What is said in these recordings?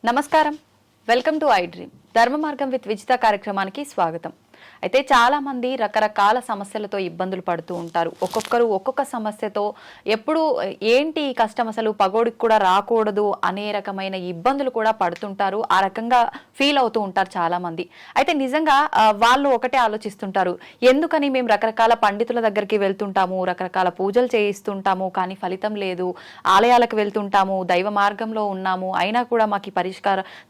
నమస్కారం. Welcome to I dream ధర్మ మార్గం విత్ విజిత కార్యక్రమానికి స్వాగతం. అయితే చాలా మంది రకరకాల సమస్యలతో ఇబ్బందులు పడుతూ ఉంటారు. ఒక్కొక్కరు ఒక్కొక్క సమస్యతో ఎప్పుడు ఏంటి ఈ కష్టం అసలు పగోడికి కూడా రాకూడదు అనే రకమైన ఇబ్బందులు కూడా పడుతుంటారు. ఆ రకంగా ఫీల్ అవుతూ ఉంటారు చాలా మంది. అయితే నిజంగా వాళ్ళు ఒకటే ఆలోచిస్తుంటారు, ఎందుకని మేము రకరకాల పండితుల దగ్గరికి వెళ్తుంటాము, రకరకాల పూజలు చేయిస్తుంటాము, కానీ ఫలితం లేదు. ఆలయాలకు వెళ్తుంటాము, దైవ మార్గంలో ఉన్నాము, అయినా కూడా మాకు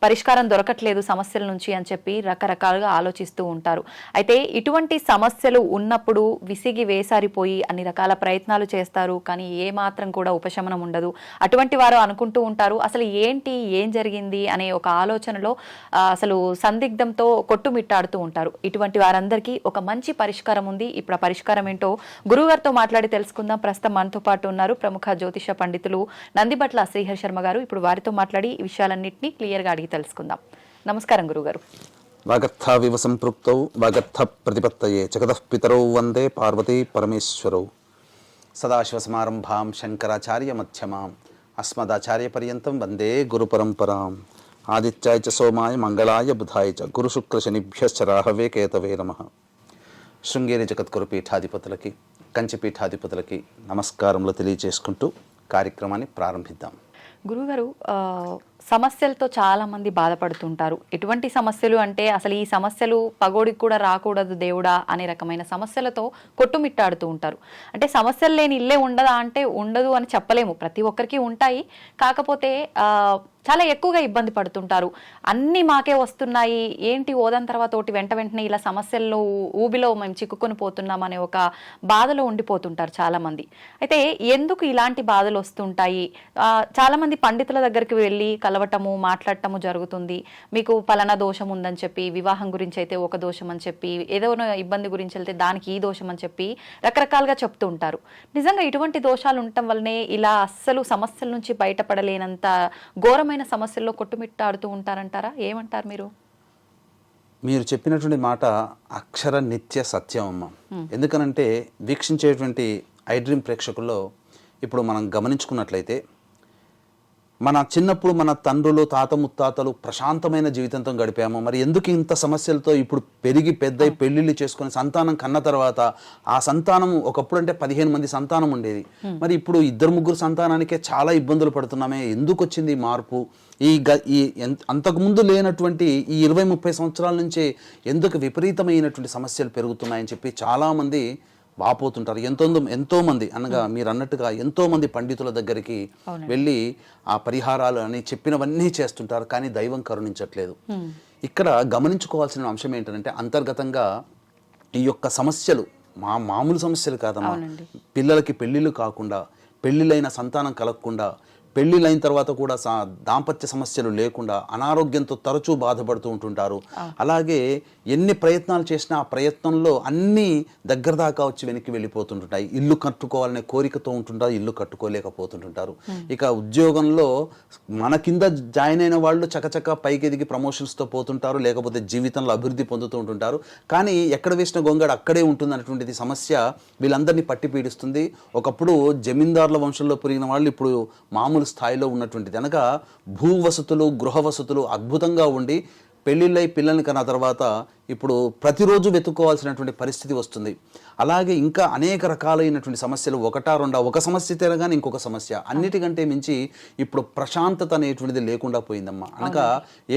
పరిష్కారం దొరకట్లేదు సమస్యల నుంచి అని చెప్పి రకరకాలుగా ఆలోచిస్తూ ఉంటారు. అయితే ఇటువంటి సమస్యలు ఉన్నప్పుడు విసిగి వేసారిపోయి అన్ని రకాల ప్రయత్నాలు చేస్తారు, కానీ ఏ మాత్రం కూడా ఉపశమనం ఉండదు. అటువంటి వారు అనుకుంటూ ఉంటారు, అసలు ఏంటి ఏం జరిగింది అనే ఒక ఆలోచనలో అసలు సందిగ్ధంతో కొట్టుమిట్టాడుతూ ఉంటారు. ఇటువంటి వారందరికీ ఒక మంచి పరిష్కారం ఉంది. ఇప్పుడు ఆ పరిష్కారం ఏంటో గురువుగారితో మాట్లాడి తెలుసుకుందాం. ప్రస్తుతం మనతో పాటు ఉన్నారు ప్రముఖ జ్యోతిష పండితులు నందిబట్ల శ్రీహరి శర్మ గారు. ఇప్పుడు వారితో మాట్లాడి ఈ విషయాలన్నింటినీ క్లియర్గా అడిగి తెలుసుకుందాం. నమస్కారం గురుగారు. వాగర్థావివ సంపృక్తౌ వాగర్థ ప్రతిపత్తయే జగతః పితరౌ వందే పార్వతీ పరమేశ్వరౌ. సదాశివసమారంభాం శంకరాచార్య మధ్యమాం అస్మదాచార్య పర్యంతం వందే గురు పరంపరాం. ఆదిత్యాయ చ సోమాయ మంగళాయ బుధాయ చ గురు శుక్ర శనిభ్యశ్చ రాహవే కేతవే నమః. శృంగేరి జగద్గురు పీఠాధిపతులకి, కంచి పీఠాధిపతులకి నమస్కారములు తెలియజేసుకుంటూ కార్యక్రమాన్ని ప్రారంభిద్దాం. గురుగారు, సమస్యలతో చాలా మంది బాధపడుతుంటారు. ఎటువంటి సమస్యలు అంటే అసలు ఈ సమస్యలు పగోడికి కూడా రాకూడదు దేవుడా అనే రకమైన సమస్యలతో కొట్టుమిట్టాడుతూ ఉంటారు. అంటే సమస్యలు లేని ఇల్లే ఉండదా అంటే ఉండదు అని చెప్పలేము, ప్రతి ఒక్కరికి ఉంటాయి. కాకపోతే చాలా ఎక్కువగా ఇబ్బంది పడుతుంటారు. అన్నీ మాకే వస్తున్నాయి, ఏంటి ఓదాని తర్వాత ఒకటి వెంట వెంటనే ఇలా సమస్యల్లో ఊబిలో మేము చిక్కుకొని పోతున్నాం అనే ఒక బాధలో ఉండిపోతుంటారు చాలామంది. అయితే ఎందుకు ఇలాంటి బాధలు వస్తుంటాయి? చాలామంది పండితుల దగ్గరికి వెళ్ళి కలవటము, మాట్లాడటము జరుగుతుంది. మీకు పలానా దోషం ఉందని చెప్పి, వివాహం గురించి అయితే ఒక దోషం అని చెప్పి, ఏదో ఇబ్బంది గురించి వెళ్తే దానికి ఈ దోషం అని చెప్పి రకరకాలుగా చెప్తూ ఉంటారు. నిజంగా ఇటువంటి దోషాలు ఉండటం వల్లనే ఇలా అస్సలు సమస్యల నుంచి బయటపడలేనంత ఘోరమైన సమస్యల్లో కొట్టుమిట్టాడుతూ ఉంటారంటారా? ఏమంటారు మీరు? మీరు చెప్పినటువంటి మాట అక్షర నిత్య సత్యం అమ్మ. ఎందుకనంటే వీక్షించేటువంటి ఐ డ్రీమ్ ప్రేక్షకుల్లో ఇప్పుడు మనం గమనించుకున్నట్లయితే మన చిన్నప్పుడు మన తండ్రులు, తాత ముత్తాతలు ప్రశాంతమైన జీవితంతో గడిపాము. మరి ఎందుకు ఇంత సమస్యలతో ఇప్పుడు పెరిగి పెద్దయి పెళ్లిళ్ళు చేసుకుని సంతానం కన్న తర్వాత ఆ సంతానం ఒకప్పుడు అంటే 15 మంది సంతానం ఉండేది, మరి ఇప్పుడు 2-3 సంతానానికే చాలా ఇబ్బందులు పడుతున్నామే. ఎందుకు వచ్చింది ఈ మార్పు? ఈ అంతకుముందు లేనటువంటి ఈ 20-30 సంవత్సరాల నుంచే ఎందుకు విపరీతమైనటువంటి సమస్యలు పెరుగుతున్నాయని చెప్పి చాలామంది వాపోతుంటారు. ఎంతోమంది అనగా మీరు అన్నట్టుగా ఎంతోమంది పండితుల దగ్గరికి వెళ్ళి ఆ పరిహారాలు అని చెప్పినవన్నీ చేస్తుంటారు, కానీ దైవం కరుణించట్లేదు. ఇక్కడ గమనించుకోవాల్సిన అంశం ఏంటంటే అంతర్గతంగా ఈ యొక్క సమస్యలు మామూలు సమస్యలు కాదమ్మా. పిల్లలకి పెళ్ళిళ్ళు కాకుండా, పెళ్ళిళ్ళైన సంతానం కలగకుండా, పెళ్ళిళ్ళైన తర్వాత కూడా దాంపత్య సమస్యలు లేకుండా అనారోగ్యంతో తరచూ బాధపడుతూ ఉంటుంటారు. అలాగే ఎన్ని ప్రయత్నాలు చేసినా ఆ ప్రయత్నంలో అన్నీ దగ్గర దాకా వచ్చి వెనక్కి వెళ్ళిపోతుంటాయి. ఇల్లు కట్టుకోవాలనే కోరికతో ఉంటుంటారు, ఇల్లు కట్టుకోలేకపోతుంటుంటారు. ఇక ఉద్యోగంలో మన కింద జాయిన్ అయిన వాళ్ళు చకచక పైకి ఎదిగి ప్రమోషన్స్తో పోతుంటారు, లేకపోతే జీవితంలో అభివృద్ధి పొందుతూ ఉంటుంటారు. కానీ ఎక్కడ వేసిన గొంగడ అక్కడే ఉంటుంది అన్నటువంటిది సమస్య వీళ్ళందరినీ పట్టి పీడిస్తుంది. ఒకప్పుడు జమీందారుల వంశంలో పెరిగిన వాళ్ళు ఇప్పుడు మామూలు స్థాయిలో ఉన్నటువంటిది అనగా భూ వసతులు, గృహ వసతులు అద్భుతంగా ఉండి పెళ్ళిళ్ళై పిల్లల్ని కన్నా తర్వాత ఇప్పుడు ప్రతిరోజు వెతుక్కోవాల్సినటువంటి పరిస్థితి వస్తుంది. అలాగే ఇంకా అనేక రకాలైనటువంటి సమస్యలు, ఒక సమస్య తెరగానే ఇంకొక సమస్య. అన్నిటికంటే మించి ఇప్పుడు ప్రశాంతత అనేటువంటిది లేకుండా పోయిందమ్మా. అనగా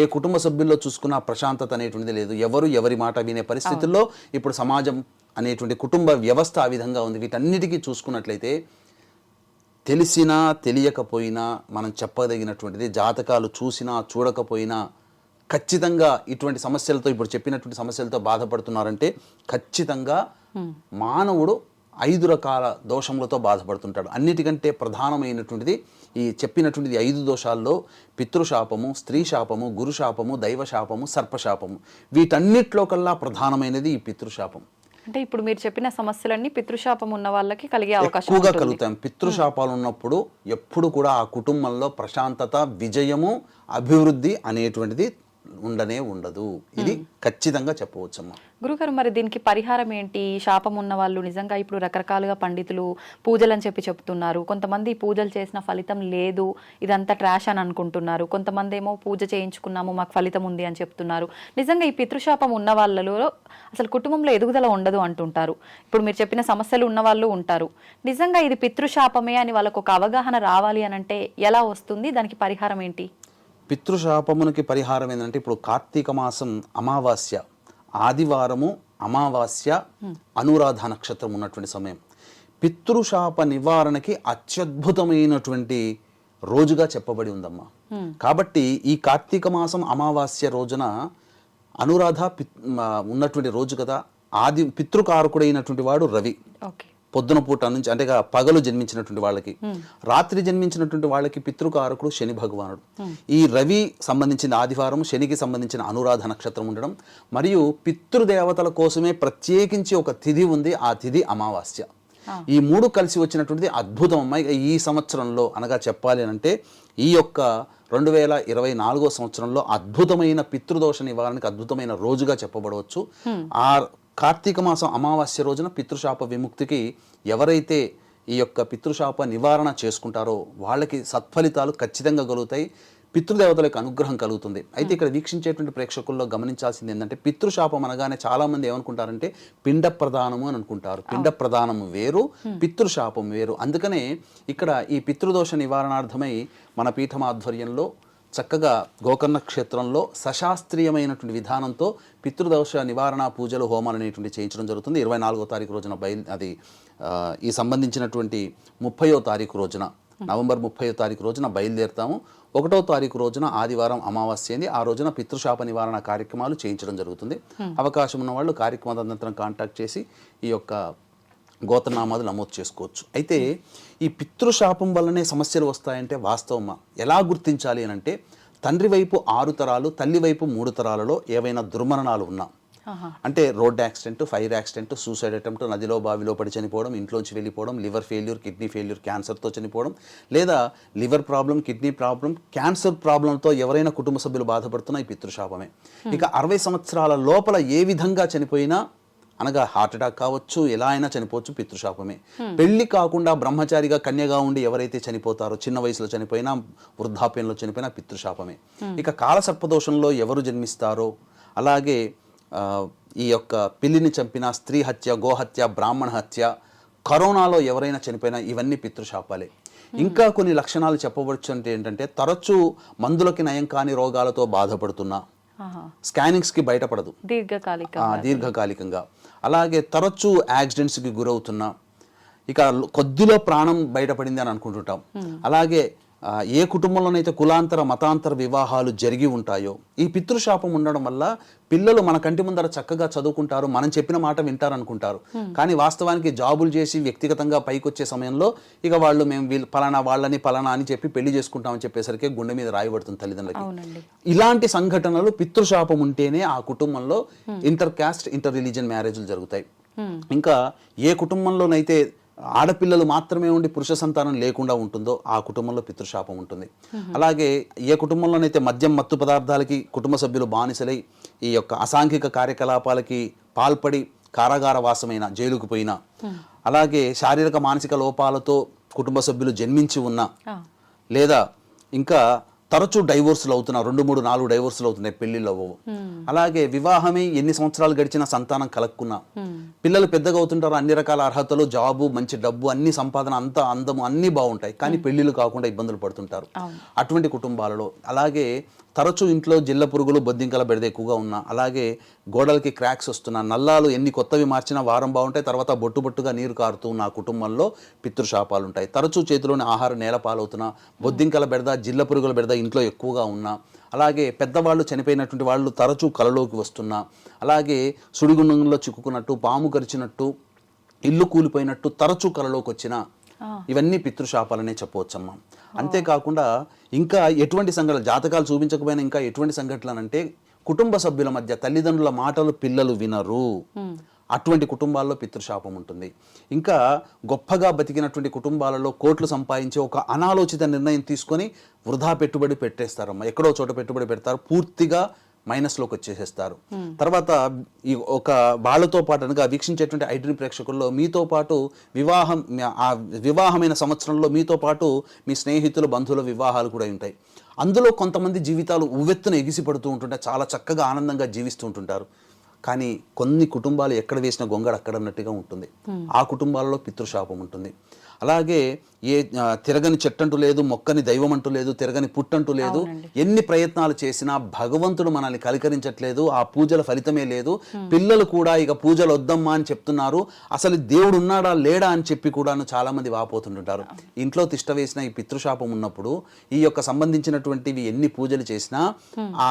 ఏ కుటుంబ సభ్యుల్లో చూసుకున్నా ప్రశాంతత అనేటువంటిది లేదు. ఎవరి మాట వినే పరిస్థితుల్లో ఇప్పుడు సమాజం అనేటువంటి కుటుంబ వ్యవస్థ ఆ విధంగా ఉంది. వీటన్నిటికీ చూసుకున్నట్లయితే తెలిసినా తెలియకపోయినా మనం చెప్పదగినటువంటిది, జాతకాలు చూసినా చూడకపోయినా ఖచ్చితంగా ఇటువంటి సమస్యలతో, ఇప్పుడు చెప్పినటువంటి సమస్యలతో బాధపడుతున్నారంటే ఖచ్చితంగా మానవుడు 5 రకాల దోషములతో బాధపడుతుంటాడు. అన్నిటికంటే ప్రధానమైనటువంటిది ఈ చెప్పినటువంటిది 5 దోషాల్లో పితృశాపము, స్త్రీ శాపము, గురుశాపము, దైవశాపము, సర్పశాపము. వీటన్నిటిలో కల్లా ప్రధానమైనది ఈ పితృశాపం. అంటే ఇప్పుడు మీరు చెప్పిన సమస్యలన్నీ పితృశాపం ఉన్న వాళ్ళకి కలిగే అవకాశం ఎక్కువగా కలుగుతాం. పితృశాపాలు ఉన్నప్పుడు ఎప్పుడు కూడా ఆ కుటుంబంలో ప్రశాంతత, విజయము, అభివృద్ధి అనేటువంటిది ఉండనే ఉండదు. ఇది ఖచ్చితంగా చెప్పవచ్చమ్మా. గురుగారు, మరి దీనికి పరిహారం ఏంటి? శాపం ఉన్న వాళ్ళు నిజంగా ఇప్పుడు రకరకాలుగా పండితులు పూజలు అని చెప్తున్నారు. కొంతమంది పూజలు చేసిన ఫలితం లేదు, ఇదంతా ట్రాష్ అని అనుకుంటున్నారు. కొంతమంది ఏమో పూజ చేయించుకున్నాము మాకు ఫలితం ఉంది అని చెప్తున్నారు. నిజంగా ఈ పితృశాపం ఉన్న వాళ్ళలో అసలు కుటుంబంలో ఎదుగుదల ఉండదు అంటుంటారు. ఇప్పుడు మీరు చెప్పిన సమస్యలు ఉన్న వాళ్ళు ఉంటారు. నిజంగా ఇది పితృశాపమే అని వాళ్ళకు ఒక అవగాహన రావాలి అని అంటే ఎలా వస్తుంది? దానికి పరిహారం ఏంటి? పితృశాపమునికి పరిహారం ఏంటంటే, ఇప్పుడు కార్తీక మాసం అమావాస్య ఆదివారము, అమావాస్య అనురాధ నక్షత్రం ఉన్నటువంటి సమయం పితృశాప నివారణకి అత్యద్భుతమైనటువంటి రోజుగా చెప్పబడి ఉందమ్మా. కాబట్టి ఈ కార్తీక మాసం అమావాస్య రోజున అనురాధ ఉన్నటువంటి రోజు కదా. పితృకారకుడైనటువంటి వాడు రవి. పొద్దున పూట నుంచి అంటే పగలు జన్మించినటువంటి వాళ్ళకి, రాత్రి జన్మించినటువంటి వాళ్ళకి పితృకారకుడు శని భగవానుడు. ఈ రవి సంబంధించిన ఆదివారం, శనికి సంబంధించిన అనురాధ నక్షత్రం ఉండడం, మరియు పితృదేవతల కోసమే ప్రత్యేకించి ఒక తిథి ఉంది. ఆ తిథి అమావాస్య. ఈ మూడు కలిసి వచ్చినటువంటిది అద్భుతం అమ్మాయి. ఈ సంవత్సరంలో అనగా చెప్పాలి అంటే ఈ యొక్క 2024 సంవత్సరంలో అద్భుతమైన పితృదోష నివారణకి అద్భుతమైన రోజుగా చెప్పబడవచ్చు. ఆ కార్తీక మాసం అమావాస్య రోజున పితృశాప విముక్తికి ఎవరైతే ఈ యొక్క పితృశాప నివారణ చేసుకుంటారో వాళ్ళకి సత్ఫలితాలు ఖచ్చితంగా కలుగుతాయి. పితృదేవతలకు అనుగ్రహం కలుగుతుంది. అయితే ఇక్కడ వీక్షించేటువంటి ప్రేక్షకుల్లో గమనించాల్సింది ఏంటంటే, పితృశాపం అనగానే చాలా మంది ఏమనుకుంటారంటే పిండ ప్రదానము అని అనుకుంటారు. పిండ ప్రదానం వేరు, పితృశాపం వేరు. అందుకనే ఇక్కడ ఈ పితృదోష నివారణార్థమై మన పీఠం ఆధ్వర్యంలో చక్కగా గోకర్ణ క్షేత్రంలో సశాస్త్రీయమైనటువంటి విధానంతో పితృదోష నివారణ పూజలు, హోమాలు అనేటువంటి చేయించడం జరుగుతుంది. 24వ తారీఖు రోజున ఈ సంబంధించినటువంటి 30వ తారీఖు రోజున, నవంబర్ 30వ తారీఖు రోజున బయలుదేరుతాము. 1వ తారీఖు రోజున ఆదివారం అమావాస్య అయింది. ఆ రోజున పితృశాప నివారణ కార్యక్రమాలు చేయించడం జరుగుతుంది. అవకాశం ఉన్న వాళ్ళు కార్యక్రమానంతరం కాంటాక్ట్ చేసి ఈ యొక్క గోత్రనామాలు నమోదు చేసుకోవచ్చు. అయితే ఈ పితృశాపం వల్లనే సమస్యలు వస్తాయంటే వాస్తవమా? ఎలా గుర్తించాలి అని అంటే, తండ్రి వైపు 6 తరాలు, తల్లి వైపు 3 తరాలలో ఏవైనా దుర్మరణాలు ఉన్నా, అంటే road accident, fire accident, suicide attempt, నదిలో బావిలో పడి చనిపోవడం, ఇంట్లోంచి వెళ్ళిపోవడం, లివర్ ఫెయిల్యూర్, కిడ్నీ ఫెయిల్యూర్, క్యాన్సర్తో చనిపోవడం, లేదా liver problem, kidney problem, cancer ప్రాబ్లంతో ఎవరైనా కుటుంబ సభ్యులు బాధపడుతున్నా ఈ పితృశాపమే. ఇక 60 సంవత్సరాల లోపల ఏ విధంగా చనిపోయినా, అనగా హార్ట్ అటాక్ కావచ్చు, ఎలా అయినా చనిపోవచ్చు, పితృశాపమే. పెళ్లి కాకుండా బ్రహ్మచారిగా కన్యగా ఉండి ఎవరైతే చనిపోతారో, చిన్న వయసులో చనిపోయినా, వృద్ధాప్యంలో చనిపోయినా పితృశాపమే. ఇక కాలసర్పదోషంలో ఎవరు జన్మిస్తారో, అలాగే ఈ యొక్క పిల్లిని చంపిన, స్త్రీ హత్య, గోహత్య, బ్రాహ్మణ హత్య, కరోనాలో ఎవరైనా చనిపోయినా, ఇవన్నీ పితృశాపాలే. ఇంకా కొన్ని లక్షణాలు చెప్పవచ్చు అంటే ఏంటంటే, తరచూ మందులకి నయం కాని రోగాలతో బాధపడుతున్నా, స్కానింగ్స్కి బయటపడదు దీర్ఘకాలికంగా, అలాగే తరచూ యాక్సిడెంట్స్కి గురవుతున్నా, ఇక కొద్దిలో ప్రాణం బయటపడింది అని అనుకుంటుంటాం. అలాగే ఏ కుటుంబంలోనైతే కులాంతర మతాంతర వివాహాలు జరిగి ఉంటాయో, ఈ పితృశాపం ఉండడం వల్ల పిల్లలు మన కంటి ముందర చక్కగా చదువుకుంటారు, మనం చెప్పిన మాట వింటారు అనుకుంటారు. కానీ వాస్తవానికి జాబులు చేసి వ్యక్తిగతంగా పైకి వచ్చే సమయంలో ఇక వాళ్ళు మేము పలానా వాళ్ళని పలానా అని చెప్పి పెళ్లి చేసుకుంటామని చెప్పేసరికి గుండె మీద రాయబడుతుంది తల్లిదండ్రులకి. ఇలాంటి సంఘటనలు పితృశాపం ఉంటేనే ఆ కుటుంబంలో ఇంటర్ క్యాస్ట్, ఇంటర్ రిలీజియన్ మ్యారేజ్లు జరుగుతాయి. ఇంకా ఏ కుటుంబంలోనైతే ఆడపిల్లలు మాత్రమే ఉండి పురుష సంతానం లేకుండా ఉంటుందో ఆ కుటుంబంలో పితృశాపం ఉంటుంది. అలాగే ఏ కుటుంబంలోనైతే మద్యం, మత్తు పదార్థాలకి కుటుంబ సభ్యులు బానిసలై ఈ యొక్క అసాంఘిక కార్యకలాపాలకి పాల్పడి కారాగార వాసమైన, జైలుకు పోయినా, అలాగే శారీరక మానసిక లోపాలతో కుటుంబ సభ్యులు జన్మించి ఉన్నా, లేదా ఇంకా తరచూ డైవోర్సులు అవుతున్నా, 2, 3, 4 డైవోర్సులు అవుతున్నాయి, పెళ్లిళ్ళు అవ్వవు. అలాగే వివాహమే ఎన్ని సంవత్సరాలు గడిచినా సంతానం కలక్కున్నా, పిల్లలు పెద్దగా అవుతుంటారు, అన్ని రకాల అర్హతలు, జాబు, మంచి డబ్బు, అన్ని సంపాదన, అంతా అందము, అన్నీ బాగుంటాయి, కానీ పెళ్లిళ్ళు కాకుండా ఇబ్బందులు పడుతుంటారు అటువంటి కుటుంబాలలో. అలాగే తరచూ ఇంట్లో జిల్ల పురుగులు, బొద్దింకల బెడద ఎక్కువగా ఉన్నా, అలాగే గోడలకి క్రాక్స్ వస్తున్నా, నల్లాలు ఎన్ని కొత్తవి మార్చినా వారం బాగుంటాయి, తర్వాత బొట్టు బొట్టుగా నీరు కారుతూ ఉన్న ఆ కుటుంబంలో పితృశాపాలు ఉంటాయి. తరచూ చేతిలోని ఆహారం నేల పాలవుతున్నా, బొద్దింకల బెడద, జిల్ల పురుగుల బెడద ఇంట్లో ఎక్కువగా ఉన్నా, అలాగే పెద్దవాళ్ళు చనిపోయినటువంటి వాళ్ళు తరచూ కలలోకి వస్తున్నా, అలాగే సుడిగుండంలో చిక్కుకున్నట్టు, పాము గరిచినట్టు, ఇల్లు కూలిపోయినట్టు తరచూ కలలోకి వచ్చినా, ఇవన్నీ పితృశాపాలనే చెప్పవచ్చమ్మా. అంతేకాకుండా ఇంకా ఎటువంటి సంఘటనలు, జాతకాలు చూపించకపోయినా ఇంకా ఎటువంటి సంఘటనలు అంటే, కుటుంబ సభ్యుల మధ్య తల్లిదండ్రుల మాటలు పిల్లలు వినరు, అటువంటి కుటుంబాల్లో పితృశాపం ఉంటుంది. ఇంకా గొప్పగా బతికినటువంటి కుటుంబాలలో కోట్లు సంపాదించే ఒక అనాలోచిత నిర్ణయం తీసుకొని వృధా పెట్టుబడి పెట్టేస్తారమ్మా. ఎక్కడో చోట పెట్టుబడి పెడతారు, పూర్తిగా మైనస్లోకి వచ్చేసేస్తారు. తర్వాత ఈ ఒక వాళ్ళతో పాటు అనగా వీక్షించేటువంటి ఐడ్రీమ్ ప్రేక్షకుల్లో మీతో పాటు ఆ వివాహమైన సంవత్సరంలో మీతో పాటు మీ స్నేహితులు బంధువుల వివాహాలు కూడా ఉంటాయి. అందులో కొంతమంది జీవితాలు ఉవ్వెత్తున ఎగిసిపడుతూ ఉంటుంటే చాలా చక్కగా ఆనందంగా జీవిస్తూ ఉంటుంటారు. కానీ కొన్ని కుటుంబాలు ఎక్కడ వేసిన గొంగడ అక్కడ అన్నట్టుగా ఉంటుంది. ఆ కుటుంబాలలో పితృశాపం ఉంటుంది. అలాగే తిరగని చెట్టంటూ లేదు, మొక్కని దైవం అంటూ లేదు, తిరగని పుట్టంటూ లేదు. ఎన్ని ప్రయత్నాలు చేసినా భగవంతుడు మనల్ని కలకరించట్లేదు, ఆ పూజల ఫలితమే లేదు. పిల్లలు కూడా ఇక పూజలు వద్దమ్మా అని చెప్తున్నారు. అసలు దేవుడు ఉన్నాడా లేడా అని చెప్పి కూడాను చాలా మంది వాపోతుంటుంటారు. ఇంట్లో తిష్ట వేసిన ఈ పితృశాపం ఉన్నప్పుడు ఈ యొక్క సంబంధించినటువంటివి ఎన్ని పూజలు చేసినా ఆ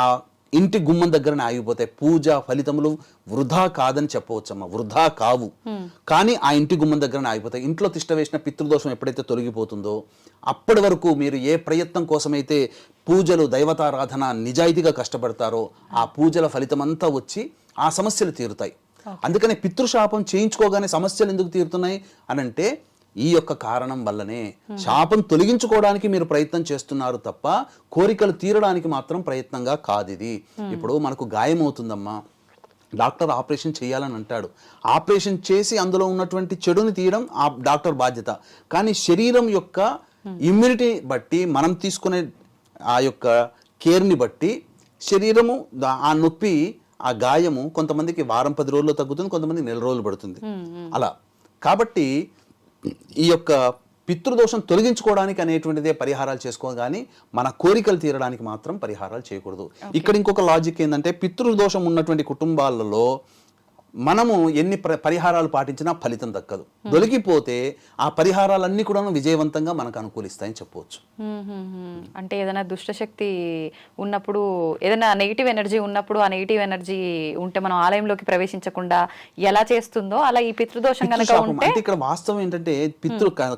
ఇంటి గుమ్మం దగ్గరనే ఆగిపోతాయి. పూజ ఫలితములు వృధా కాదని చెప్పవచ్చమ్మా, వృధా కావు. కానీ ఆ ఇంటి గుమ్మం దగ్గరనే ఆగిపోతాయి. ఇంట్లో తిష్ట వేసిన పితృదోషం ఎప్పుడైతే తొలగిపోతుందో అప్పటి వరకు మీరు ఏ ప్రయత్నం కోసమైతే పూజలు దైవతారాధన నిజాయితీగా కష్టపడతారో ఆ పూజల ఫలితం అంతా వచ్చి ఆ సమస్యలు తీరుతాయి. అందుకని పితృశాపం చేయించుకోగానే సమస్యలు ఎందుకు తీరుతున్నాయి అనంటే ఈ యొక్క కారణం వల్లనే. శాపం తొలగించుకోవడానికి మీరు ప్రయత్నం చేస్తున్నారు తప్ప కోరికలు తీరడానికి మాత్రం ప్రయత్నంగా కాదు ఇది. ఇప్పుడు మనకు గాయం అవుతుందమ్మా, డాక్టర్ ఆపరేషన్ చేయాలని అంటాడు. ఆపరేషన్ చేసి అందులో ఉన్నటువంటి చెడుని తీయడం ఆ డాక్టర్ బాధ్యత. కానీ శరీరం యొక్క ఇమ్యూనిటీ బట్టి మనం తీసుకునే ఆ యొక్క కేర్ని బట్టి శరీరము ఆ నొప్పి ఆ గాయము కొంతమందికి వారం 10 రోజుల్లో తగ్గుతుంది, కొంతమందికి నెల రోజులు పడుతుంది. అలా కాబట్టి ఈ యొక్క పితృదోషం తొలగించుకోవడానికి అనేటువంటిదే పరిహారాలు చేసుకోగాని మన కోరికలు తీరడానికి మాత్రం పరిహారాలు చేయకూడదు. ఇక్కడ ఇంకొక లాజిక్ ఏంటంటే పితృదోషం ఉన్నటువంటి కుటుంబాలలో మనము ఎన్ని పరిహారాలు పాటించినా ఫలితం దక్కదు. దొరికిపోతే ఆ పరిహారాలన్నీ కూడా విజయవంతంగా మనకు అనుకూలిస్తాయని చెప్పవచ్చు. అంటే ఏదైనా దుష్టశక్తి ఉన్నప్పుడు, ఏదైనా నెగిటివ్ ఎనర్జీ ఉన్నప్పుడు ఆ నెగిటివ్ ఎనర్జీ ఉంటే మనం ఆలయంలోకి ప్రవేశించకుండా ఎలా చేస్తుందో అలా ఈ పితృదోషం కనుక ఉంటే. అంటే ఇక్కడ వాస్తవం ఏంటంటే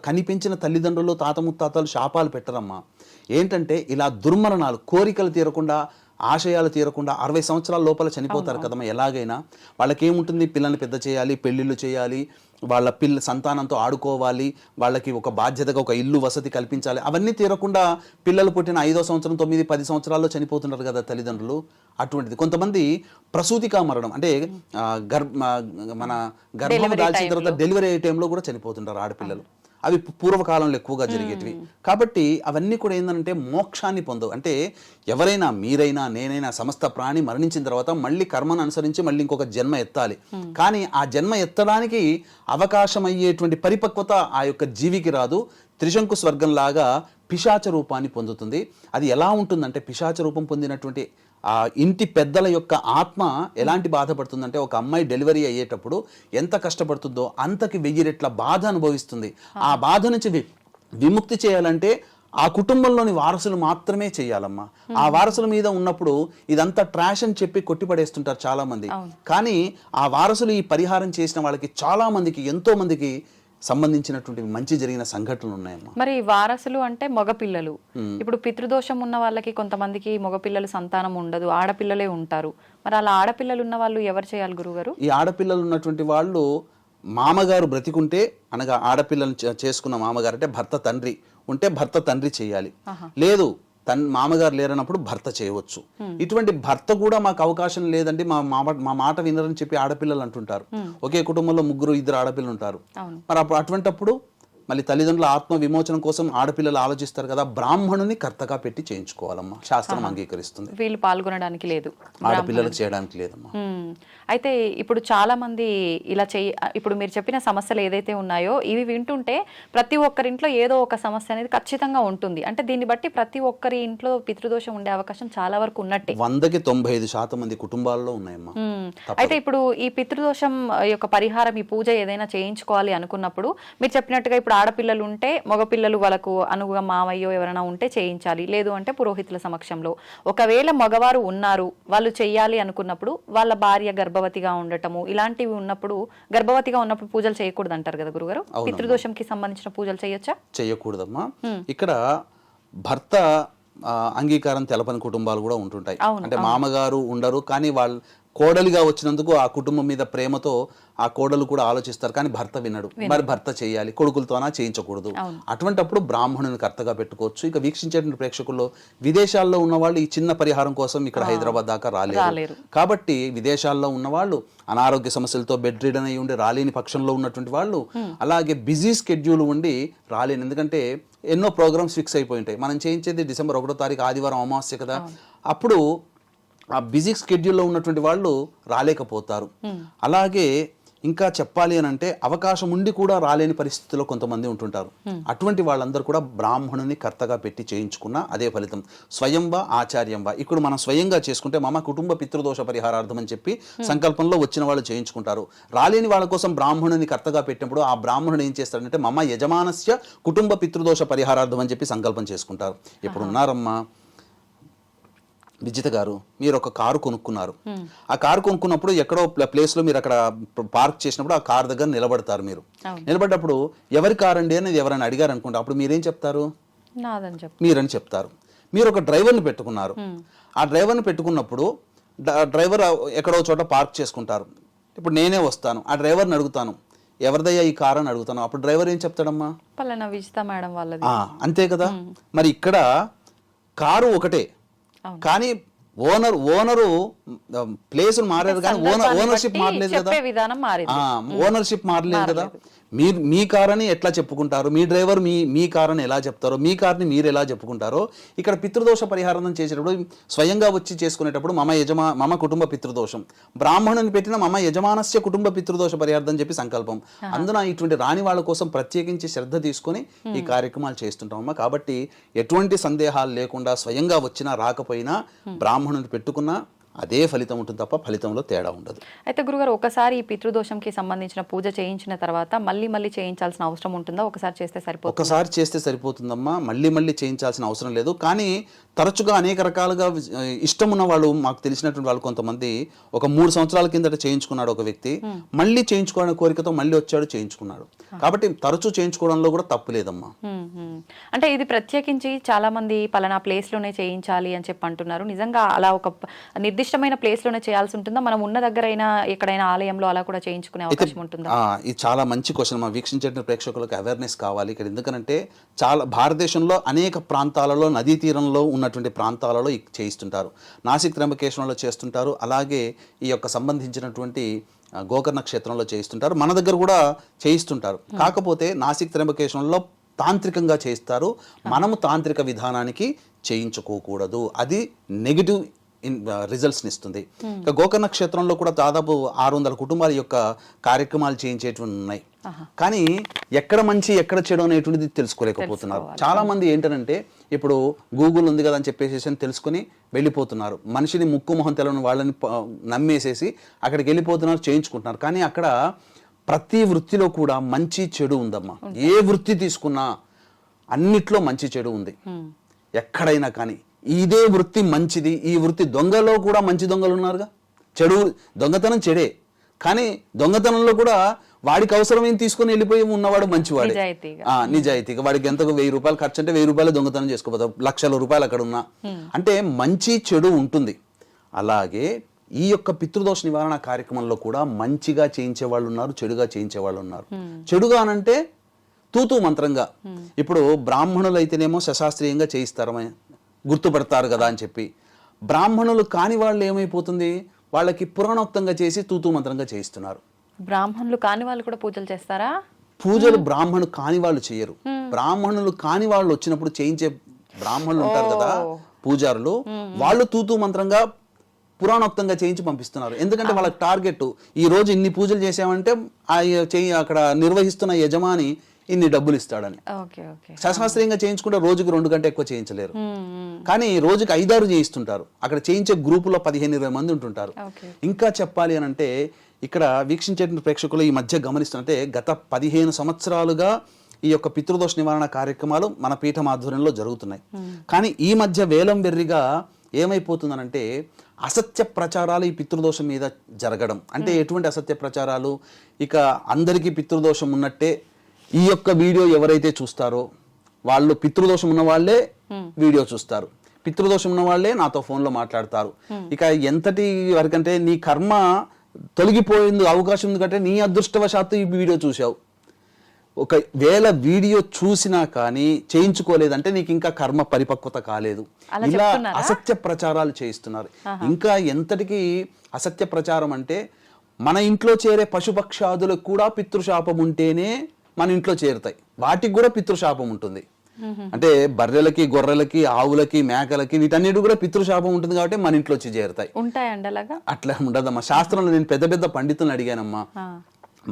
కనిపించిన తల్లిదండ్రులు తాత ముత్తాతలు శాపాలు పెట్టరమ్మా. ఏంటంటే ఇలా దుర్మరణాలు, కోరికలు తీరకుండా, ఆశయాలు తీరకుండా 60 సంవత్సరాల లోపల చనిపోతారు కదమ్మా. ఎలాగైనా వాళ్ళకి ఏముంటుంది, పిల్లల్ని పెద్ద చేయాలి, పెళ్ళిళ్ళు చేయాలి, వాళ్ళ సంతానంతో ఆడుకోవాలి, వాళ్ళకి ఒక బాధ్యతగా ఒక ఇల్లు వసతి కల్పించాలి. అవన్నీ తీరకుండా పిల్లలు పుట్టిన 5వ సంవత్సరం 9, 10 సంవత్సరాల్లో చనిపోతున్నారు కదా తల్లిదండ్రులు. అటువంటిది కొంతమంది ప్రసూతికా మరణం అంటే మన గర్భం దాల్చిన తర్వాత డెలివరీ అయ్యే టైంలో కూడా చనిపోతుంటారు ఆడపిల్లలు. అవి పూర్వకాలంలో ఎక్కువగా జరిగేటివి. కాబట్టి అవన్నీ కూడా ఏంటంటే మోక్షాన్ని పొందవు. అంటే ఎవరైనా, మీరైనా, నేనైనా, సమస్త ప్రాణి మరణించిన తర్వాత మళ్ళీ కర్మను అనుసరించి మళ్ళీ ఇంకొక జన్మ ఎత్తాలి. కానీ ఆ జన్మ ఎత్తడానికి అవకాశం అయ్యేటువంటి పరిపక్వత ఆ యొక్క జీవికి రాదు. త్రిశంకు స్వర్గంలాగా పిశాచ రూపాన్ని పొందుతుంది. అది ఎలా ఉంటుందంటే పిశాచ రూపం పొందినటువంటి ఆ ఇంటి పెద్దల యొక్క ఆత్మ ఎలాంటి బాధపడుతుందంటే ఒక అమ్మాయి డెలివరీ అయ్యేటప్పుడు ఎంత కష్టపడుతుందో అంతకి 1000 రెట్ల బాధ అనుభవిస్తుంది. ఆ బాధ నుంచి విముక్తి చేయాలంటే ఆ కుటుంబంలోని వారసులు మాత్రమే చేయాలమ్మా. ఆ వారసుల మీద ఉన్నప్పుడు ఇదంతా ట్రాష్ అని చెప్పి కొట్టిపడేస్తుంటారు చాలా మంది. కానీ ఆ వారసులు ఈ పరిహారం చేసిన వాళ్ళకి చాలా మందికి, ఎంతో మందికి సంబంధించినటువంటి మంచి జరిగిన సంఘటనలు ఉన్నాయమ్మా. మరి వారసులు అంటే మగపిల్లలు. ఇప్పుడు పితృదోషం ఉన్న వాళ్ళకి కొంతమందికి మగపిల్లలు సంతానం ఉండదు, ఆడపిల్లలే ఉంటారు. మరి అలా ఆడపిల్లలు ఉన్న వాళ్ళు ఎవరు చేయాలి గురుగారు? ఈ ఆడపిల్లలు ఉన్నటువంటి వాళ్ళు మామగారు బ్రతికుంటే, అనగా ఆడపిల్లను చేసుకున్న మామగారు అంటే భర్త తండ్రి ఉంటే భర్త తండ్రి చేయాలి. లేదు మామగారు లేరన్నప్పుడు భర్త చేయవచ్చు. ఇటువంటి భర్త కూడా మాకు అవకాశం లేదండి, మా మాట వినరని చెప్పి ఆడపిల్లలు అంటుంటారు. ఒకే కుటుంబంలో 2 ఆడపిల్లలు ఉంటారు. మరి అటువంటప్పుడు మళ్ళీ తల్లిదండ్రుల ఆత్మ విమోచనం కోసం ఆడపిల్లలు ఆలోచిస్తారు కదా, బ్రాహ్మణుని కర్తగా పెట్టి చేయించుకోవాలమ్మా. శాస్త్రం అంగీకరిస్తుంది. వీళ్ళు పాల్గొనడానికి లేదు, ఆడపిల్లలకు చేయడానికి లేదమ్మా. అయితే ఇప్పుడు చాలా మంది ఇలా ఇప్పుడు మీరు చెప్పిన సమస్యలు ఏదైతే ఉన్నాయో ఇవి వింటుంటే ప్రతి ఒక్కరింట్లో ఏదో ఒక సమస్య అనేది ఖచ్చితంగా ఉంటుంది. అంటే దీన్ని బట్టి ప్రతి ఒక్కరి ఇంట్లో పితృదోషం ఉండే అవకాశం చాలా వరకు ఉన్నట్టే. 100కి 95% మంది కుటుంబాల్లో ఉన్నాయమ్మా. అయితే ఇప్పుడు ఈ పితృదోషం యొక్క పరిహారం, ఈ పూజ ఏదైనా చేయించుకోవాలి అనుకున్నప్పుడు మీరు చెప్పినట్టుగా ఇప్పుడు ఆడపిల్లలు ఉంటే మగపిల్లలు వాళ్ళకు అనుగుగా మామయ్యో ఎవరైనా ఉంటే చేయించాలి, లేదు అంటే పురోహితుల సమక్షంలో. ఒకవేళ మగవారు ఉన్నారు, వాళ్ళు చెయ్యాలి అనుకున్నప్పుడు వాళ్ళ భార్య గర్భవతిగా ఉండటము ఇలాంటివి ఉన్నప్పుడు, గర్భవతిగా ఉన్నప్పుడు పూజలు చేయకూడదు అంటారు కదా గురుగారు. పితృదోషంకి సంబంధించిన పూజలు చేయొచ్చా? చేయకూడదమ్మా. ఇక్కడ భర్త అంగీకారం తెలపని కుటుంబాలు కూడా ఉంటుంటాయి. అంటే మామగారు ఉండరు కానీ వాళ్ళ కోడలిగా వచ్చినందుకు ఆ కుటుంబం మీద ప్రేమతో ఆ కోడలు కూడా ఆలోచిస్తారు, కానీ భర్త వినడు. మరి భర్త చేయాలి, కొడుకులతోనా చేయించకూడదు. అటువంటప్పుడు బ్రాహ్మణుని కర్తగా పెట్టుకోవచ్చు. ఇక వీక్షించేటువంటి ప్రేక్షకుల్లో విదేశాల్లో ఉన్న వాళ్ళు ఈ చిన్న పరిహారం కోసం ఇక్కడ హైదరాబాద్ దాకా రాలేరు. కాబట్టి విదేశాల్లో ఉన్న వాళ్ళు, అనారోగ్య సమస్యలతో బెడ్ రిడన్ అయి ఉండి రాలేని పక్షంలో ఉన్నటువంటి వాళ్ళు, అలాగే బిజీ స్కెడ్యూల్ ఉండి రాలేని, ఎందుకంటే ఎన్నో ప్రోగ్రామ్స్ ఫిక్స్ అయిపోయి ఉంటాయి. మనం చేయించేది డిసెంబర్ 1వ తారీఖు ఆదివారం అమావాస్య కదా, అప్పుడు ఆ బిజీ స్కెడ్యూల్లో ఉన్నటువంటి వాళ్ళు రాలేకపోతారు. అలాగే ఇంకా చెప్పాలి అని అంటే అవకాశం ఉండి కూడా రాలేని పరిస్థితిలో కొంతమంది ఉంటుంటారు. అటువంటి వాళ్ళందరూ కూడా బ్రాహ్మణుని కర్తగా పెట్టి చేయించుకున్న అదే ఫలితం. స్వయంవా ఆచార్యంవా, ఇక్కడ మనం స్వయంగా చేసుకుంటే మమ కుటుంబ పితృదోష పరిహారార్థం అని చెప్పి సంకల్పంలో వచ్చిన వాళ్ళు చేయించుకుంటారు. రాలేని వాళ్ళ కోసం బ్రాహ్మణుని కర్తగా పెట్టినప్పుడు ఆ బ్రాహ్మణుడు ఏం చేస్తాడంటే మమ యజమానస్య కుటుంబ పితృదోష పరిహారార్థం అని చెప్పి సంకల్పం చేసుకుంటారు. ఇప్పుడు ఉన్నారమ్మా విజిత గారు, మీరు ఒక కారు కొనుక్కున్నారు. ఆ కారు కొనుక్కున్నప్పుడు ఎక్కడో ప్లేస్లో మీరు అక్కడ పార్క్ చేసినప్పుడు ఆ కారు దగ్గర నిలబడతారు. మీరు నిలబడ్డప్పుడు ఎవరి కారు అండి అనేది ఎవరైనా అడిగారు అనుకుంటే అప్పుడు మీరేం చెప్తారు? మీరని చెప్తారు. మీరు ఒక డ్రైవర్ని పెట్టుకున్నారు. ఆ డ్రైవర్ని పెట్టుకున్నప్పుడు డ్రైవర్ ఎక్కడో చోట పార్క్ చేసుకుంటారు. ఇప్పుడు నేనే వస్తాను, ఆ డ్రైవర్ని అడుగుతాను, ఎవరిదయ్యా ఈ కారు అని అడుగుతాను. అప్పుడు డ్రైవర్ ఏం చెప్తాడమ్మా? పలానా విజిత మేడం వాళ్ళది. అంతే కదా. మరి ఇక్కడ కారు ఒకటే, కానీ ఓనరు ప్లేస్ మారారు, కానీ ఓనర్షిప్ మారలేదు కదా. ఓనర్షిప్ మారలేదు కదా. మీరు మీ కార్ అని ఎట్లా చెప్పుకుంటారు, మీ డ్రైవర్ మీ కార్ అని ఎలా చెప్తారో, మీ కార్ని మీరు ఎలా చెప్పుకుంటారో, ఇక్కడ పితృదోష పరిహారం చేసేటప్పుడు స్వయంగా వచ్చి చేసుకునేటప్పుడు మమ కుటుంబ పితృదోషం, బ్రాహ్మణుని పెట్టిన మమ యజమానస్య కుటుంబ పితృదోష పరిహారం చెప్పి సంకల్పం. అందున ఇటువంటి రాని వాళ్ళ కోసం ప్రత్యేకించి శ్రద్ధ తీసుకొని ఈ కార్యక్రమాలు చేస్తుంటామమ్మా. కాబట్టి ఎటువంటి సందేహాలు లేకుండా స్వయంగా వచ్చినా రాకపోయినా బ్రాహ్మణుని పెట్టుకున్నా అదే ఫలితం ఉంటుంది తప్ప ఫలితంలో తేడా ఉండదు. అయితే గురుగారు, ఒకసారి ఈ పితృదోషంకి సంబంధించిన పూజ చేయించిన తర్వాత మళ్ళీ చేయించాల్సిన అవసరం ఉంటుందా? ఒకసారి చేస్తే సరిపోతుందమ్మా. మళ్ళీ చేయించాల్సిన అవసరం లేదు. కానీ తరచుగా అనేక రకాలుగా ఇష్టం ఉన్న వాళ్ళు, మాకు తెలిసినటువంటి వాళ్ళు కొంతమంది ఒక 3 సంవత్సరాల కిందట చేయించుకున్నాడు ఒక వ్యక్తి, మళ్ళీ చేయించుకోవాలనే కోరికతో మళ్ళీ వచ్చాడు, చేయించుకున్నాడు. కాబట్టి తరచూ చేయించుకోవడంలో కూడా తప్పు లేదమ్మా. అంటే ఇది ప్రత్యేకించి చాలా మంది పలానా ప్లేస్ లోనే చేయించాలి అని చెప్పి అంటున్నారు. నిజంగా అలా ఒక నిర్దిష్టమైన ప్లేస్ లోనే చేయాల్సి ఉంటుందా? మనం ఉన్న దగ్గరైనా ఎక్కడైనా ఆలయంలో అలా కూడా చేయించుకునే అవకాశం ఉంటుందా? ఇది చాలా మంచి క్వశ్చన్. మా వీక్షించే ప్రేక్షకులకు అవేర్నెస్ కావాలి ఇక్కడ. ఎందుకంటే చాలా భారతదేశంలో అనేక ప్రాంతాలలో, నదీ తీరంలో ఉన్నటువంటి ప్రాంతాలలో చేయిస్తుంటారు. నాసిక్ త్ర్యంబకేశ్వరంలో చేస్తుంటారు. అలాగే ఈ యొక్క సంబంధించినటువంటి గోకర్ణ క్షేత్రంలో చేయిస్తుంటారు. మన దగ్గర కూడా చేయిస్తుంటారు. కాకపోతే నాసిక్ త్ర్యంబకేశ్వరంలో తాంత్రికంగా చేయిస్తారు. మనము తాంత్రిక విధానానికి చేయించుకోకూడదు. అది నెగిటివ్ రిజల్ట్స్ని ఇస్తుంది. ఇక గోకర్ణ క్షేత్రంలో కూడా దాదాపు 600 కుటుంబాల యొక్క కార్యక్రమాలు చేయించేటువంటి ఉన్నాయి. కానీ ఎక్కడ మంచి ఎక్కడ చెడు అనేటువంటిది తెలుసుకోలేకపోతున్నారు. చాలా మంది ఏంటంటే ఇప్పుడు గూగుల్ ఉంది కదా అని చెప్పేసి తెలుసుకుని వెళ్ళిపోతున్నారు. మనిషిని ముక్కు మొహం తెలవని వాళ్ళని నమ్మేసేసి అక్కడికి వెళ్ళిపోతున్నారు, చేయించుకుంటున్నారు. కానీ అక్కడ ప్రతి వృత్తిలో కూడా మంచి చెడు ఉందమ్మా. ఏ వృత్తి తీసుకున్నా అన్నిట్లో మంచి చెడు ఉంది. ఎక్కడైనా కానీ ఇదే వృత్తి మంచిది, ఈ వృత్తి దొంగలో కూడా మంచి దొంగలు ఉన్నారుగా. చెడు దొంగతనం చెడే, కానీ దొంగతనంలో కూడా వాడికి అవసరమైన తీసుకొని వెళ్ళిపోయి ఉన్నవాడు మంచివాడు, నిజాయితీగా. వాడికి ఎంతకు 1000 రూపాయలు ఖర్చు అంటే 1000 రూపాయలు దొంగతనం చేసుకోపోతావు, లక్షల రూపాయలు అక్కడ ఉన్నా. అంటే మంచి చెడు ఉంటుంది. అలాగే ఈ యొక్క పితృదోష నివారణ కార్యక్రమంలో కూడా మంచిగా చేయించే వాళ్ళు ఉన్నారు, చెడుగా చేయించే వాళ్ళు ఉన్నారు. చెడుగా అనంటే తూతూ మంత్రంగా. ఇప్పుడు బ్రాహ్మణులు అయితేనేమో శశాస్త్రీయంగా చేయిస్తారు, గుర్తుపడతారు కదా అని చెప్పి. బ్రాహ్మణులు కాని వాళ్ళు ఏమైపోతుంది, వాళ్ళకి పురాణోక్తంగా చేసి తూతూ మంత్రంగా చేయిస్తున్నారు. బ్రాహ్మణులు కాని వాళ్ళు కూడా పూజలు చేస్తారా? పూజలు బ్రాహ్మణులు కాని వాళ్ళు చేయరు. బ్రాహ్మణులు కాని వాళ్ళు వచ్చినప్పుడు చేయించే బ్రాహ్మణులు ఉంటారు కదా, పూజారులు, వాళ్ళు తూతూ మంత్రంగా పురాణోక్తంగా చేయించి పంపిస్తున్నారు. ఎందుకంటే వాళ్ళకి టార్గెట్, ఈ రోజు ఇన్ని పూజలు చేసామంటే అక్కడ నిర్వహిస్తున్న యజమాని ఇన్ని డబ్బులు ఇస్తాడని. శాస్త్రీయంగా చేయించుకుంటే రోజుకి 2 గంటలు ఎక్కువ చేయించలేరు, కానీ రోజుకి 5-6 చేయిస్తుంటారు. అక్కడ చేయించే గ్రూపులో 15-20 మంది ఉంటుంటారు. ఇంకా చెప్పాలి అని అంటే ఇక్కడ వీక్షించే ప్రేక్షకులు ఈ మధ్య గమనిస్తుంటే గత 15 సంవత్సరాలుగా ఈ యొక్క పితృదోష నివారణ కార్యక్రమాలు మన పీఠం ఆధ్వర్యంలో జరుగుతున్నాయి. కానీ ఈ మధ్య వేలం వెర్రిగా ఏమైపోతుందనంటే అసత్య ప్రచారాలు ఈ పితృదోషం మీద జరగడం. అంటే ఎటువంటి అసత్య ప్రచారాలు, ఇక అందరికీ పితృదోషం ఉన్నట్టే ఈ యొక్క వీడియో ఎవరైతే చూస్తారో వాళ్ళు పితృదోషం ఉన్న వాళ్ళే వీడియో చూస్తారు. పితృదోషం ఉన్న వాళ్ళే నాతో ఫోన్లో మాట్లాడతారు. ఇక ఎంతటి వరకంటే నీ కర్మ తొలగిపోయింది అవకాశం ఉంది కంటే నీ అదృష్టవశాత్తు ఈ వీడియో చూసావు. ఒకవేళ వీడియో చూసినా కానీ చేయించుకోలేదంటే నీకు ఇంకా కర్మ పరిపక్వత కాలేదు. ఇలా అసత్య ప్రచారాలు చేయిస్తున్నారు. ఇంకా ఎంతటికి అసత్య ప్రచారం అంటే మన ఇంట్లో చేరే పశుపక్షాదులకు కూడా పితృశాపం ఉంటేనే మన ఇంట్లో చేరుతాయి. వాటికి కూడా పితృశాపం ఉంటుంది. అంటే బర్రెలకి, గొర్రెలకి, ఆవులకి, మేకలకి వీటన్నిటి కూడా పితృశాపం ఉంటుంది కాబట్టి మన ఇంట్లో వచ్చి చేరుతాయి. ఉంటాయండి అలాగా? అట్లా ఉండదమ్మా. శాస్త్రంలో నేను పెద్ద పెద్ద పండితులను అడిగానమ్మా.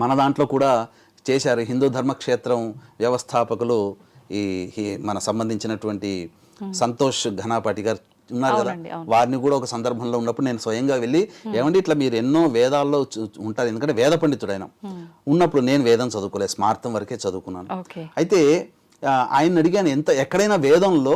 మన దాంట్లో కూడా చేశారు. హిందూ ధర్మక్షేత్రం వ్యవస్థాపకులు ఈ మన సంబంధించినటువంటి సంతోష్ ఘనాపాటి గారు ఉన్నారు కదా, వారిని కూడా ఒక సందర్భంలో ఉన్నప్పుడు నేను స్వయంగా వెళ్ళి ఏమంటే ఇట్లా మీరు ఎన్నో వేదాల్లో ఉంటారు, ఎందుకంటే వేద పండితుడు ఆయన ఉన్నప్పుడు నేను వేదం చదువుకోలేదు, స్మార్థం వరకే చదువుకున్నాను. అయితే ఆయన అడిగాను ఎక్కడైనా వేదంలో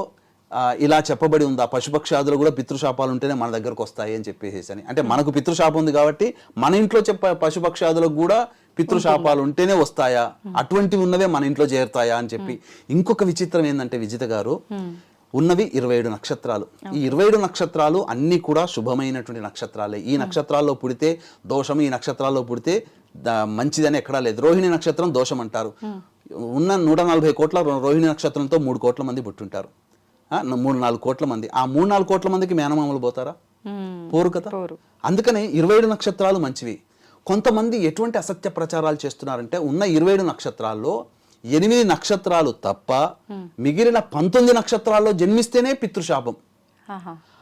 ఇలా చెప్పబడి ఉందా పశుపక్షాదులు కూడా పితృశాపాలు ఉంటేనే మన దగ్గరకు వస్తాయి అని చెప్పేసి అని. అంటే మనకు పితృశాపం ఉంది కాబట్టి మన ఇంట్లో పశుపక్షాదులకు కూడా పితృశాపాలు ఉంటేనే వస్తాయా, అటువంటివి ఉన్నవే మన ఇంట్లో చేరుతాయా అని చెప్పి. ఇంకొక విచిత్రం ఏంటంటే విజిత గారు, ఉన్నవి 27 నక్షత్రాలు. ఈ 27 నక్షత్రాలు అన్ని కూడా శుభమైనటువంటి నక్షత్రాలే. ఈ నక్షత్రాల్లో పుడితే దోషం, ఈ నక్షత్రాల్లో పుడితే మంచిదని ఎక్కడా లేదు. రోహిణి నక్షత్రం దోషం అంటారు. ఉన్న 140 కోట్ల రోహిణి నక్షత్రంతో 3 కోట్ల మంది పుట్టుంటారు. 3-4 కోట్ల మంది. ఆ 3-4 కోట్ల మందికి మేనమామలు పోతారా? పోరు కదా. అందుకని 27 నక్షత్రాలు మంచివి. కొంతమంది ఎటువంటి అసత్య ప్రచారాలు చేస్తున్నారంటే ఉన్న 27 నక్షత్రాల్లో 8 నక్షత్రాలు తప్ప మిగిలిన 19 నక్షత్రాల్లో జన్మిస్తేనే పితృశాపం.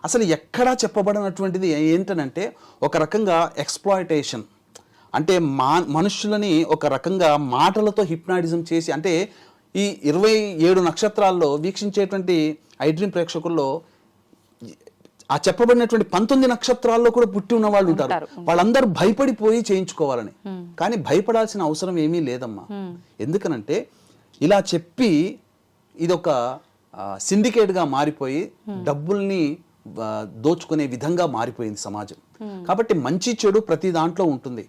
అసలు ఎక్కడా చెప్పబడినటువంటిది ఏంటనంటే ఒక రకంగా ఎక్స్ప్లాయిటేషన్, అంటే మనుషులని ఒక రకంగా మాటలతో హిప్నాటిజం చేసి, అంటే ఈ 27 నక్షత్రాల్లో వీక్షించేటువంటి ఐడ్రీమ్ ప్రేక్షకుల్లో ఆ చెప్పబడినటువంటి 19 నక్షత్రాల్లో కూడా పుట్టి ఉన్న వాళ్ళు ఉంటారు. వాళ్ళందరూ భయపడిపోయి చేయించుకోవాలని. కానీ భయపడాల్సిన అవసరం ఏమీ లేదమ్మా. ఎందుకనంటే ఇలా చెప్పి ఇదొక సిండికేట్గా మారిపోయి డబ్బుల్ని దోచుకునే విధంగా మారిపోయింది సమాజం. కాబట్టి మంచి చెడు ప్రతి దాంట్లో ఉంటుంది.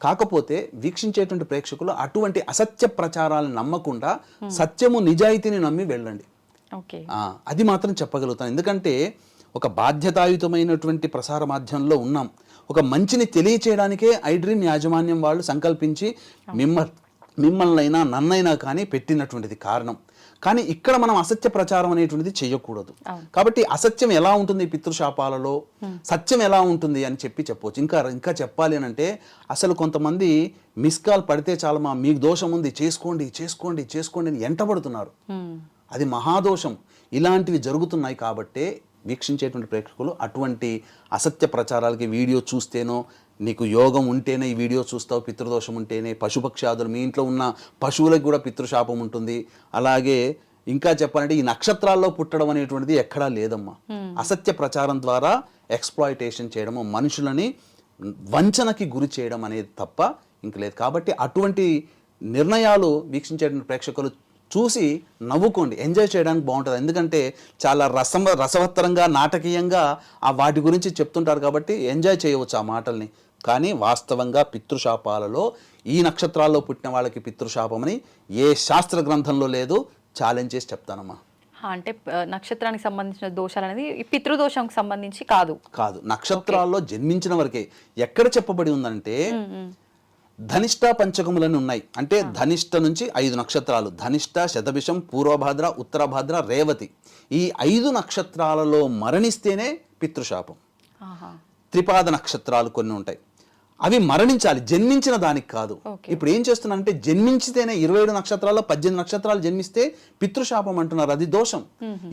కాకపోతే వీక్షించేటువంటి ప్రేక్షకులు అటువంటి అసత్య ప్రచారాలను నమ్మకుండా సత్యము నిజాయితీని నమ్మి వెళ్ళండి. అది మాత్రం చెప్పగలుగుతాను. ఎందుకంటే ఒక బాధ్యతాయుతమైనటువంటి ప్రసార మాధ్యమంలో ఉన్నాం. ఒక మంచిని తెలియచేయడానికే ఐడ్రీమ్ యాజమాన్యం వాళ్ళు సంకల్పించి మిమ్మల్నైనా నన్నైనా కానీ పెట్టినటువంటిది కారణం. కానీ ఇక్కడ మనం అసత్య ప్రచారం అనేటువంటిది చేయకూడదు. కాబట్టి అసత్యం ఎలా ఉంటుంది పితృశాపాలలో, సత్యం ఎలా ఉంటుంది అని చెప్పవచ్చు. ఇంకా చెప్పాలి అని అంటే అసలు కొంతమంది మిస్ కాల్ పడితే చాలమా మీకు దోషం ఉంది చేసుకోండి చేసుకోండి చేసుకోండి అని ఎంటబడుతున్నారు. అది మహాదోషం. ఇలాంటివి జరుగుతున్నాయి. కాబట్టే వీక్షించేటువంటి ప్రేక్షకులు అటువంటి అసత్య ప్రచారాలకి వీడియో చూస్తేనో, నీకు యోగం ఉంటేనే ఈ వీడియో చూస్తావు, పితృదోషం ఉంటేనే, పశుపక్షాదులు మీ ఇంట్లో ఉన్న పశువులకు కూడా పితృశాపం ఉంటుంది. అలాగే ఇంకా చెప్పాలంటే ఈ నక్షత్రాల్లో పుట్టడం అనేటువంటిది ఎక్కడా లేదమ్మా. అసత్య ప్రచారం ద్వారా ఎక్స్ప్లాయిటేషన్ చేయడము, మనుషులని వంచనకి గురి చేయడం అనేది తప్ప ఇంక లేదు. కాబట్టి అటువంటి నిర్ణయాలు వీక్షించేటువంటి ప్రేక్షకులు చూసి నవ్వుకోండి, ఎంజాయ్ చేయడానికి బాగుంటుంది. ఎందుకంటే చాలా రసవత్తరంగా నాటకీయంగా వాటి గురించి చెప్తుంటారు కాబట్టి ఎంజాయ్ చేయవచ్చు ఆ మాటల్ని. కానీ వాస్తవంగా పితృశాపాలలో ఈ నక్షత్రాల్లో పుట్టిన వాళ్ళకి పితృశాపమని ఏ శాస్త్ర గ్రంథంలో లేదు. ఛాలెంజ్ చేసి చెప్తానమ్మా. అంటే నక్షత్రానికి సంబంధించిన దోషాలు అనేది పితృదోషానికి సంబంధించి కాదు, నక్షత్రాల్లో జన్మించిన వరకే. ఎక్కడ చెప్పబడి ఉందంటే ధనిష్ట పంచకములని ఉన్నాయి. అంటే ధనిష్ట నుంచి 5 నక్షత్రాలు, ధనిష్ట, శతభిషం, పూర్వభాద్ర, ఉత్తరభాద్ర, రేవతి. ఈ 5 నక్షత్రాలలో మరణిస్తేనే పితృశాపం. త్రిపాద నక్షత్రాలు కొన్ని ఉంటాయి, అవి మరణించాలి, జన్మించిన దానికి కాదు. ఇప్పుడు ఏం చేస్తున్నారంటే జన్మించితేనే 27 నక్షత్రాల్లో 18 నక్షత్రాలు జన్మిస్తే పితృశాపం అంటున్నారు. అది దోషం.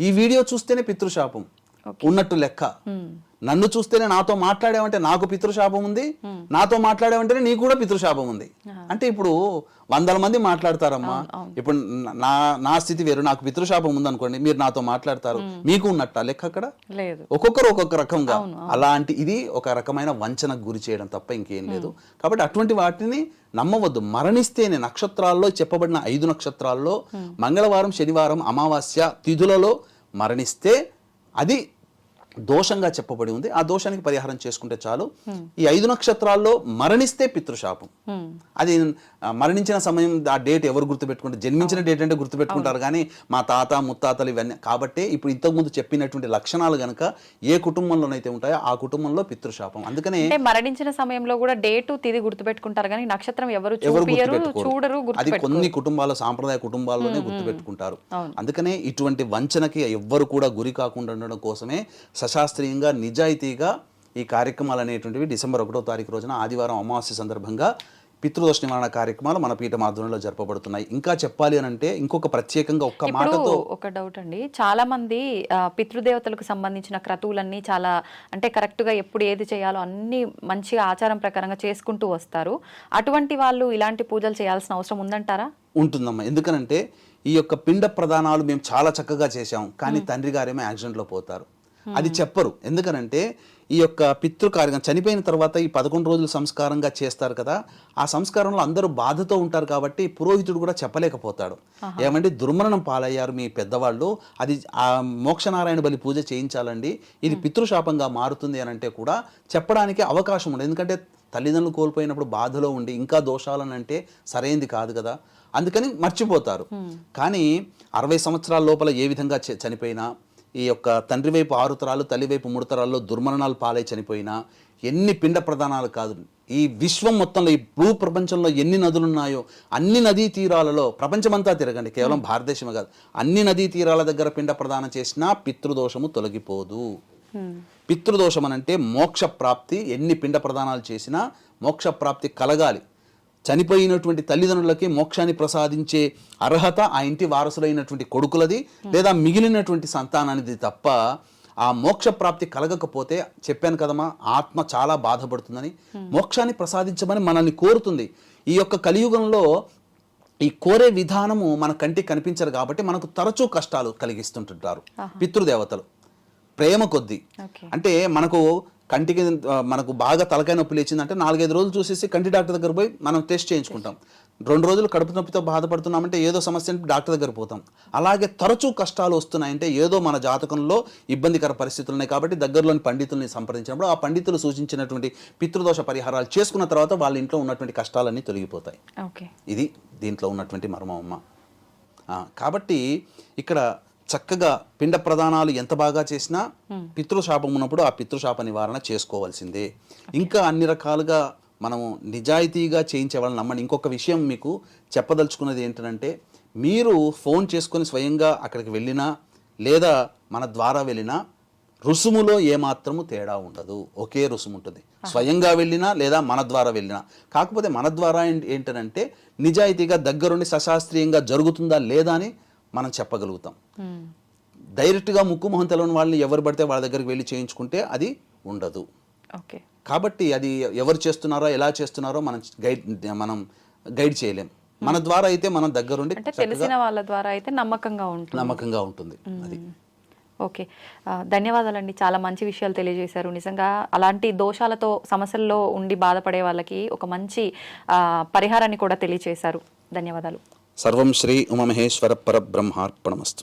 ఈ వీడియో చూస్తేనే పితృశాపం ఉన్నట్టు లెక్క. నన్ను చూస్తేనే నాతో మాట్లాడావంటే నాకు పితృశాపం ఉంది, నాతో మాట్లాడావంటేనే నీకు కూడా పితృశాపం ఉంది. అంటే ఇప్పుడు 100 మంది మాట్లాడతారమ్మా. ఇప్పుడు నా స్థితి వేరు, నాకు పితృశాపం ఉంది అనుకోండి, మీరు నాతో మాట్లాడతారు, మీకు ఉన్నట్ట లెక్క అక్కడ లేదు. ఒక్కొక్కరు ఒక్కొక్క రకంగా. అలాంటి ఇది ఒక రకమైన వంచనకు గురి చేయడం తప్ప ఇంకేం లేదు. కాబట్టి అటువంటి వాటిని నమ్మవద్దు. మరణిస్తేనే నక్షత్రాల్లో చెప్పబడిన 5 దోషంగా చెప్పబడి ఉంది. ఆ దోషానికి పరిహారం చేసుకుంటే చాలు. ఈ 5 నక్షత్రాల్లో మరణిస్తే పితృశాపం. అది మరణించిన సమయం ఆ డేట్ ఎవరు గుర్తుపెట్టుకుంటారు? జన్మించిన డేట్ అంటే గుర్తుపెట్టుకుంటారు, కానీ మా తాత ముత్తాతలు ఇవన్నీ. కాబట్టి ఇప్పుడు ఇంతకుముందు చెప్పినటువంటి లక్షణాలు గనక ఏ కుటుంబంలోనైతే ఉంటాయో ఆ కుటుంబంలో పితృశాపం. అందుకనే మరణించిన సమయంలో కూడా డేటు తిది గుర్తుపెట్టుకుంటారు, కానీ నక్షత్రం ఎవరు చూడరు. అది కొన్ని కుటుంబాలు, సాంప్రదాయ కుటుంబాల్లోనే గుర్తుపెట్టుకుంటారు. అందుకనే ఇటువంటి వంచనకి ఎవ్వరు కూడా గురి కాకుండా ఉండడం కోసమే సశాస్త్రీయంగా నిజాయితీగా ఈ కార్యక్రమాలు అనేటువంటివి డిసెంబర్ 1వ తారీఖు రోజున ఆదివారం అమావాస్య సందర్భంగా పితృదోష నివారణ కార్యక్రమాలు మన పీఠం ఆధ్వర్యంలో జరపబడుతున్నాయి. ఇంకా చెప్పాలి అని అంటే ఇంకొక ప్రత్యేకంగా ఒక్క మాటతో ఒక డౌట్ అండి, చాలా మంది పితృదేవతలకు సంబంధించిన క్రతువులన్నీ చాలా అంటే కరెక్ట్ గా ఎప్పుడు ఏది చేయాలో అన్ని మంచిగా ఆచారం ప్రకారంగా చేసుకుంటూ వస్తారు. అటువంటి వాళ్ళు ఇలాంటి పూజలు చేయాల్సిన అవసరం ఉందంటారా? ఉంటుందమ్మా. ఎందుకనంటే ఈ యొక్క పిండ ప్రదానాలు మేము చాలా చక్కగా చేశాం, కానీ తండ్రి గారేమో యాక్సిడెంట్లో పోతారు. అది చెప్పరు. ఎందుకనంటే ఈ యొక్క పితృకార్యం చనిపోయిన తర్వాత ఈ 11 రోజులు సంస్కారంగా చేస్తారు కదా, ఆ సంస్కారంలో అందరూ బాధతో ఉంటారు కాబట్టి పురోహితుడు కూడా చెప్పలేకపోతాడు. ఏమంటే దుర్మరణం పాలయ్యారు మీ పెద్దవాళ్ళు, అది ఆ మోక్షనారాయణ బలి పూజ చేయించాలండి, ఇది పితృశాపంగా మారుతుంది అని అంటే కూడా చెప్పడానికి అవకాశం ఉండదు. ఎందుకంటే తల్లిదండ్రులు కోల్పోయినప్పుడు బాధలో ఉండి ఇంకా దోషాలని అంటే సరైంది కాదు కదా, అందుకని మర్చిపోతారు. కానీ 60 సంవత్సరాల లోపల ఏ విధంగా చనిపోయినా, ఈ యొక్క తండ్రి వైపు 6 తరాలు తల్లి వైపు 3 తరాల్లో దుర్మరణాలు పాలై చనిపోయినా, ఎన్ని పిండ ప్రదానాలు కాదు, ఈ విశ్వం మొత్తంలో ఈ భూ ప్రపంచంలో ఎన్ని నదులు ఉన్నాయో అన్ని నదీ తీరాలలో, ప్రపంచమంతా తిరగండి, కేవలం భారతదేశమే కాదు, అన్ని నదీ తీరాల దగ్గర పిండ ప్రదానం చేసినా పితృదోషము తొలగిపోదు. పితృదోషం అనంటే మోక్ష ప్రాప్తి. ఎన్ని పిండ ప్రదానాలు చేసినా మోక్ష ప్రాప్తి కలగాలి. చనిపోయినటువంటి తల్లిదండ్రులకి మోక్షాన్ని ప్రసాదించే అర్హత ఆ ఇంటి వారసులైనటువంటి కొడుకులది లేదా మిగిలినటువంటి సంతానానిది తప్ప ఆ మోక్ష ప్రాప్తి కలగకపోతే, చెప్పాను కదమ్మా, ఆత్మ చాలా బాధపడుతుందని, మోక్షాన్ని ప్రసాదించమని మనల్ని కోరుతుంది. ఈ యొక్క కలియుగంలో ఈ కోరే విధానము మన కంటికి కనిపించరు కాబట్టి మనకు తరచూ కష్టాలు కలిగిస్తుంటుంటారు పితృదేవతలు. ప్రేమ కొద్దీ అంటే మనకు బాగా తలకాయ నొప్పి లేచిందంటే 4-5 రోజులు చూసేసి కంటి డాక్టర్ దగ్గర పోయి మనం టెస్ట్ చేయించుకుంటాం. 2 రోజులు కడుపు నొప్పితో బాధపడుతున్నామంటే ఏదో సమస్య డాక్టర్ దగ్గర పోతాం. అలాగే తరచూ కష్టాలు వస్తున్నాయంటే ఏదో మన జాతకంలో ఇబ్బందికర పరిస్థితులు ఉన్నాయి కాబట్టి దగ్గరలోని పండితుల్ని సంప్రదించినప్పుడు ఆ పండితులు సూచించినటువంటి పితృదోష పరిహారాలు చేసుకున్న తర్వాత వాళ్ళ ఇంట్లో ఉన్నటువంటి కష్టాలన్నీ తొలగిపోతాయి. ఇది దీంట్లో ఉన్నటువంటి మర్మమ్మ. కాబట్టి ఇక్కడ చక్కగా పిండ ప్రదానాలు ఎంత బాగా చేసినా పితృశాపం ఉన్నప్పుడు ఆ పితృశాప నివారణ చేసుకోవాల్సిందే. ఇంకా అన్ని రకాలుగా మనము నిజాయితీగా చేయించే వాళ్ళని నమ్మండి. ఇంకొక విషయం మీకు చెప్పదలుచుకున్నది ఏంటంటే, మీరు ఫోన్ చేసుకొని స్వయంగా అక్కడికి వెళ్ళినా లేదా మన ద్వారా వెళ్ళినా రుసుములో ఏమాత్రము తేడా ఉండదు, ఒకే రుసుము ఉంటుంది. స్వయంగా వెళ్ళినా లేదా మన ద్వారా వెళ్ళినా. కాకపోతే మన ద్వారా ఏంటంటే నిజాయితీగా దగ్గరుండి సశాస్త్రీయంగా జరుగుతుందా లేదా అని మనం చెప్పగలుగుతాం. డైరెక్ట్గా ముక్కు మొహం తెలవని వాళ్ళని ఎవరు పడితే వాళ్ళ దగ్గరికి వెళ్ళి చేయించుకుంటే అది ఉండదు. కాబట్టి అది ఎవరు చేస్తున్నారో ఎలా చేస్తున్నారో మనం గైడ్ చేయలేం. మన ద్వారా అయితే మనం దగ్గరుండి తెలిసిన వాళ్ళ ద్వారా అయితే నమ్మకంగా ఉంటుంది. అది ఓకే, ధన్యవాదాలండి. చాలా మంచి విషయాలు తెలియజేశారు. నిజంగా అలాంటి దోషాలతో సమస్యల్లో ఉండి బాధపడే వాళ్ళకి ఒక మంచి పరిహారాన్ని కూడా తెలియజేశారు. ధన్యవాదాలు. సర్వం శ్రీ ఉమామహేశ్వర పరబ్రహ్మార్పణమస్తు.